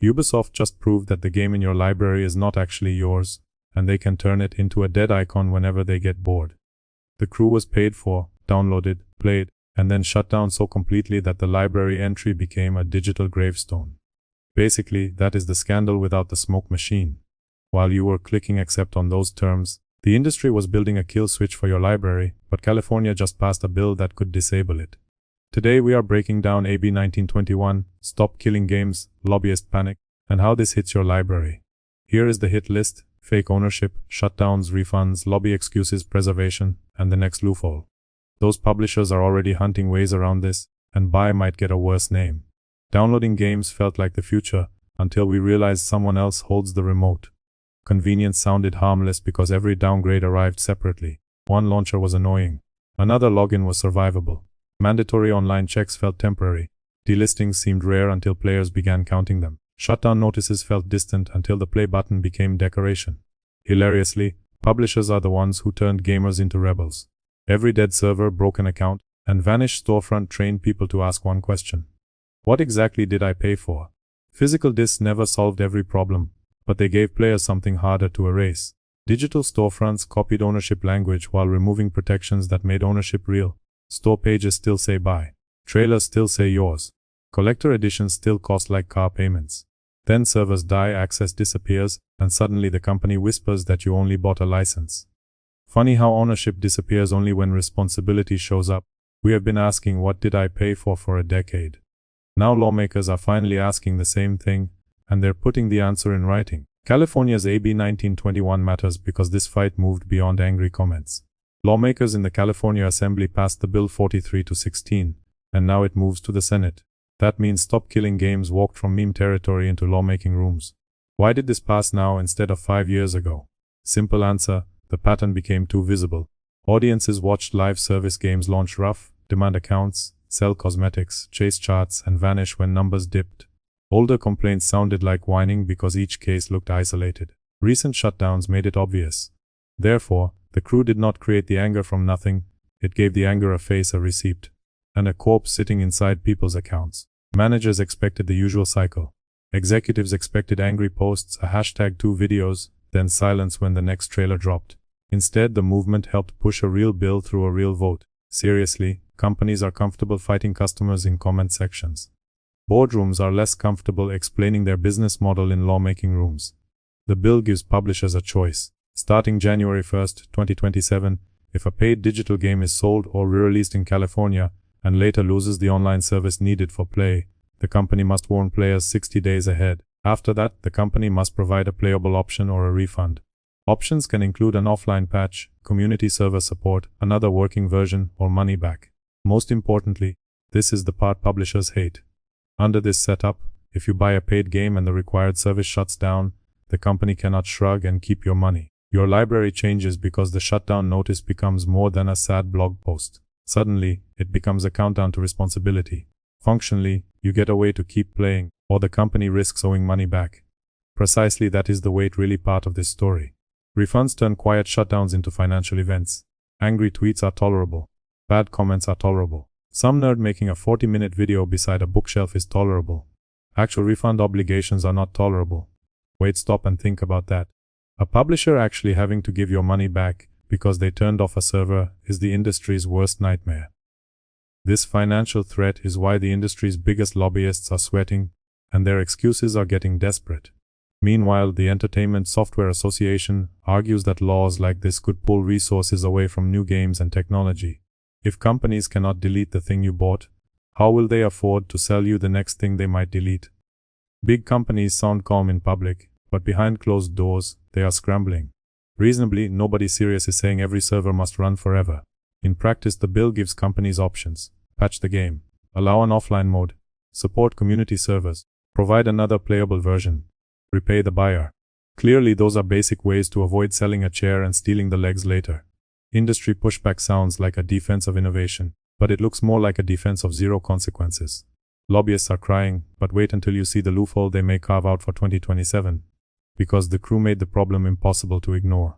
Ubisoft just proved that the game in your library is not actually yours, and they can turn it into a dead icon whenever they get bored. The crew was paid for, downloaded, played, and then shut down so completely that the library entry became a digital gravestone. Basically, that is the scandal without the smoke machine. While you were clicking accept on those terms, the industry was building a kill switch for your library, but California just passed a bill that could disable it. Today we are breaking down AB 1921, Stop Killing Games, Lobbyist Panic, and how this hits your library. Here is the hit list: fake ownership, shutdowns, refunds, lobby excuses, preservation, and the next loophole. Those publishers are already hunting ways around this, and buy might get a worse name. Downloading games felt like the future, until we realized someone else holds the remote. Convenience sounded harmless because every downgrade arrived separately. One launcher was annoying. Another login was survivable. Mandatory online checks felt temporary. Delistings seemed rare until players began counting them. Shutdown notices felt distant until the play button became decoration. Hilariously, publishers are the ones who turned gamers into rebels. Every dead server, broken account, and vanished storefront trained people to ask one question: what exactly did I pay for? Physical discs never solved every problem, but they gave players something harder to erase. Digital storefronts copied ownership language while removing protections that made ownership real. Store pages still say buy. Trailers still say yours. Collector editions still cost like car payments. Then servers die, access disappears, and suddenly the company whispers that you only bought a license. Funny how ownership disappears only when responsibility shows up. We have been asking what did I pay for a decade. Now lawmakers are finally asking the same thing, and they're putting the answer in writing. California's AB 1921 matters because this fight moved beyond angry comments. Lawmakers in the California Assembly passed the bill 43-16, and now it moves to the Senate. That means Stop Killing Games walked from meme territory into lawmaking rooms. Why did this pass now instead of 5 years ago? Simple answer: the pattern became too visible. Audiences watched live service games launch rough, demand accounts, sell cosmetics, chase charts, and vanish when numbers dipped. Older complaints sounded like whining because each case looked isolated. Recent shutdowns made it obvious. Therefore, the crew did not create the anger from nothing, it gave the anger a face, a receipt, and a corpse sitting inside people's accounts. Managers expected the usual cycle. Executives expected angry posts, a #2 videos, then silence when the next trailer dropped. Instead, the movement helped push a real bill through a real vote. Seriously, companies are comfortable fighting customers in comment sections. Boardrooms are less comfortable explaining their business model in lawmaking rooms. The bill gives publishers a choice. Starting January 1st, 2027, if a paid digital game is sold or re-released in California and later loses the online service needed for play, the company must warn players 60 days ahead. After that, the company must provide a playable option or a refund. Options can include an offline patch, community server support, another working version, or money back. Most importantly, this is the part publishers hate. Under this setup, if you buy a paid game and the required service shuts down, the company cannot shrug and keep your money. Your library changes because the shutdown notice becomes more than a sad blog post. Suddenly, it becomes a countdown to responsibility. Functionally, you get a way to keep playing, or the company risks owing money back. Precisely that is the weight really part of this story. Refunds turn quiet shutdowns into financial events. Angry tweets are tolerable. Bad comments are tolerable. Some nerd making a 40-minute video beside a bookshelf is tolerable. Actual refund obligations are not tolerable. Wait, stop and think about that. A publisher actually having to give your money back because they turned off a server is the industry's worst nightmare. This financial threat is why the industry's biggest lobbyists are sweating, and their excuses are getting desperate. Meanwhile, the Entertainment Software Association argues that laws like this could pull resources away from new games and technology. If companies cannot delete the thing you bought, how will they afford to sell you the next thing they might delete? Big companies sound calm in public, but behind closed doors, they are scrambling. Reasonably, nobody serious is saying every server must run forever. In practice, the bill gives companies options: patch the game, allow an offline mode, support community servers, provide another playable version, repay the buyer. Clearly, those are basic ways to avoid selling a chair and stealing the legs later. Industry pushback sounds like a defense of innovation, but it looks more like a defense of zero consequences. Lobbyists are crying, but wait until you see the loophole they may carve out for 2027. Because the crew made the problem impossible to ignore.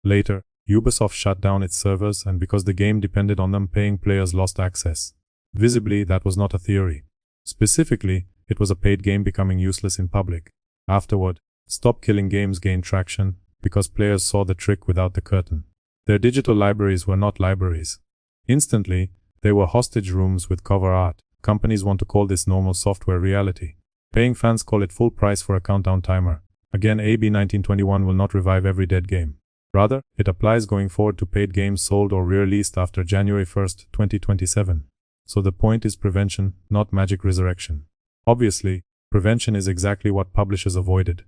Later, Ubisoft shut down its servers, and because the game depended on them, paying players lost access. Visibly, that was not a theory. Specifically, it was a paid game becoming useless in public. Afterward, Stop Killing Games gained traction because players saw the trick without the curtain. Their digital libraries were not libraries. Instantly, they were hostage rooms with cover art. Companies want to call this normal software reality. Paying fans call it full price for a countdown timer. Again, AB 1921 will not revive every dead game. Rather, it applies going forward to paid games sold or re-released after January 1, 2027. So the point is prevention, not magic resurrection. Obviously, prevention is exactly what publishers avoided.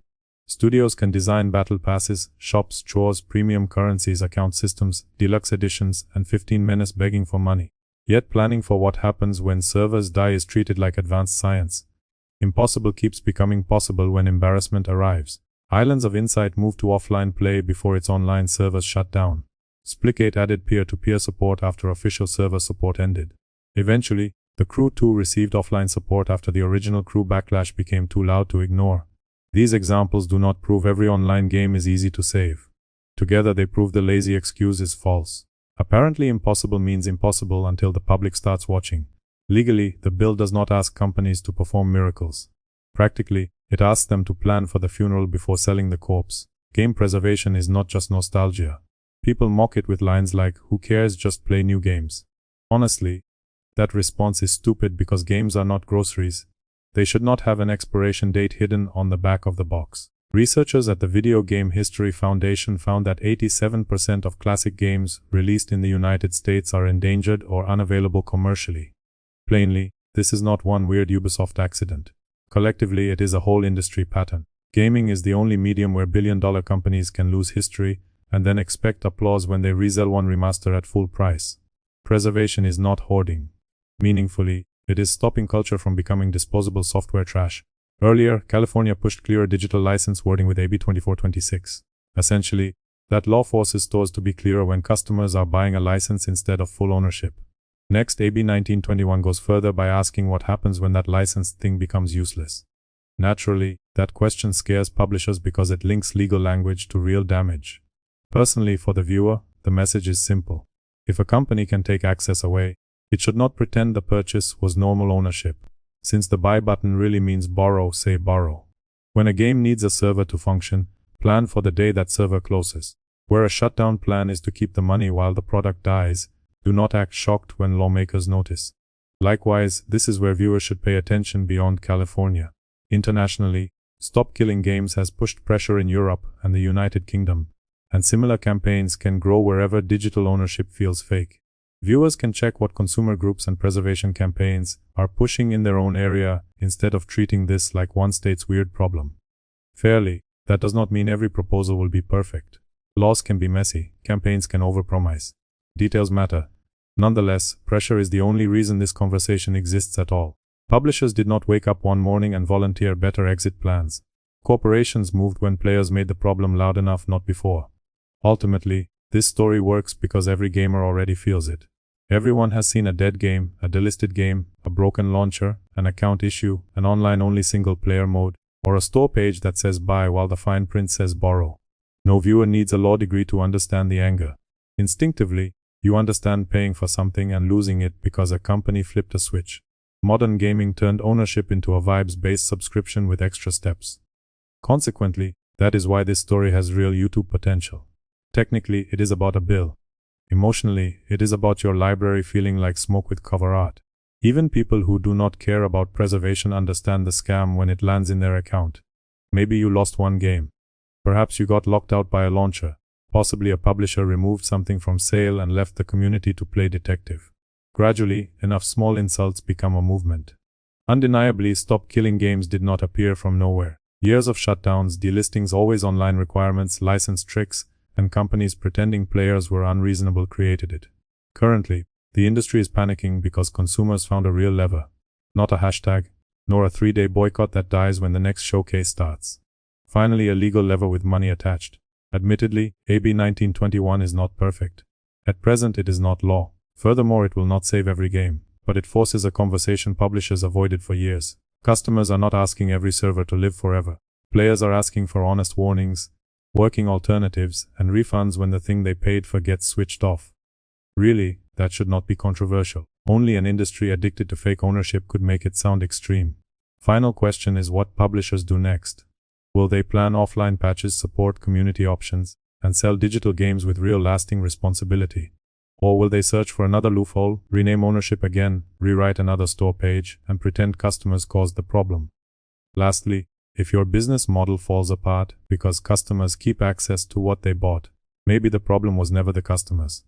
Studios can design battle passes, shops, chores, premium currencies, account systems, deluxe editions, and 15 menace begging for money. Yet planning for what happens when servers die is treated like advanced science. Impossible keeps becoming possible when embarrassment arrives. Islands of Insight moved to offline play before its online servers shut down. Splitgate added peer-to-peer support after official server support ended. Eventually, The Crew 2 received offline support after the original Crew backlash became too loud to ignore. These examples do not prove every online game is easy to save. Together they prove the lazy excuse is false. Apparently impossible means impossible until the public starts watching. Legally, the bill does not ask companies to perform miracles. Practically, it asks them to plan for the funeral before selling the corpse. Game preservation is not just nostalgia. People mock it with lines like, "Who cares, just play new games." Honestly, that response is stupid because games are not groceries. They should not have an expiration date hidden on the back of the box. Researchers at the Video Game History Foundation found that 87% of classic games released in the United States are endangered or unavailable commercially. Plainly, this is not one weird Ubisoft accident. Collectively, it is a whole industry pattern. Gaming is the only medium where billion-dollar companies can lose history and then expect applause when they resell one remaster at full price. Preservation is not hoarding. Meaningfully, it is stopping culture from becoming disposable software trash. Earlier, California pushed clearer digital license wording with AB 2426. Essentially, that law forces stores to be clearer when customers are buying a license instead of full ownership. Next, AB 1921 goes further by asking what happens when that licensed thing becomes useless. Naturally, that question scares publishers because it links legal language to real damage. Personally, for the viewer, the message is simple. If a company can take access away, it should not pretend the purchase was normal ownership. Since the buy button really means borrow, say borrow. When a game needs a server to function, plan for the day that server closes. Where a shutdown plan is to keep the money while the product dies, do not act shocked when lawmakers notice. Likewise, this is where viewers should pay attention beyond California. Internationally, Stop Killing Games has pushed pressure in Europe and the United Kingdom, and similar campaigns can grow wherever digital ownership feels fake. Viewers can check what consumer groups and preservation campaigns are pushing in their own area instead of treating this like one state's weird problem. Fairly, that does not mean every proposal will be perfect. Laws can be messy, campaigns can overpromise. Details matter. Nonetheless, pressure is the only reason this conversation exists at all. Publishers did not wake up one morning and volunteer better exit plans. Corporations moved when players made the problem loud enough, not before. Ultimately, this story works because every gamer already feels it. Everyone has seen a dead game, a delisted game, a broken launcher, an account issue, an online-only single-player mode, or a store page that says buy while the fine print says borrow. No viewer needs a law degree to understand the anger. Instinctively, you understand paying for something and losing it because a company flipped a switch. Modern gaming turned ownership into a vibes-based subscription with extra steps. Consequently, that is why this story has real YouTube potential. Technically, it is about a bill. Emotionally, it is about your library feeling like smoke with cover art. Even people who do not care about preservation understand the scam when it lands in their account. Maybe you lost one game. Perhaps you got locked out by a launcher. Possibly a publisher removed something from sale and left the community to play detective. Gradually, enough small insults become a movement. Undeniably, Stop Killing Games did not appear from nowhere. Years of shutdowns, delistings, always online requirements, license tricks, and companies pretending players were unreasonable created it. Currently, the industry is panicking because consumers found a real lever. Not a hashtag, nor a 3-day boycott that dies when the next showcase starts. Finally, a legal lever with money attached. Admittedly, AB 1921 is not perfect. At present, it is not law. Furthermore, it will not save every game, but it forces a conversation publishers avoided for years. Customers are not asking every server to live forever. Players are asking for honest warnings, working alternatives, and refunds when the thing they paid for gets switched off. Really, that should not be controversial. Only an industry addicted to fake ownership could make it sound extreme. Final question is what publishers do next. Will they plan offline patches, support community options, and sell digital games with real lasting responsibility? Or will they search for another loophole, rename ownership again, rewrite another store page, and pretend customers caused the problem? Lastly, if your business model falls apart because customers keep access to what they bought, maybe the problem was never the customers.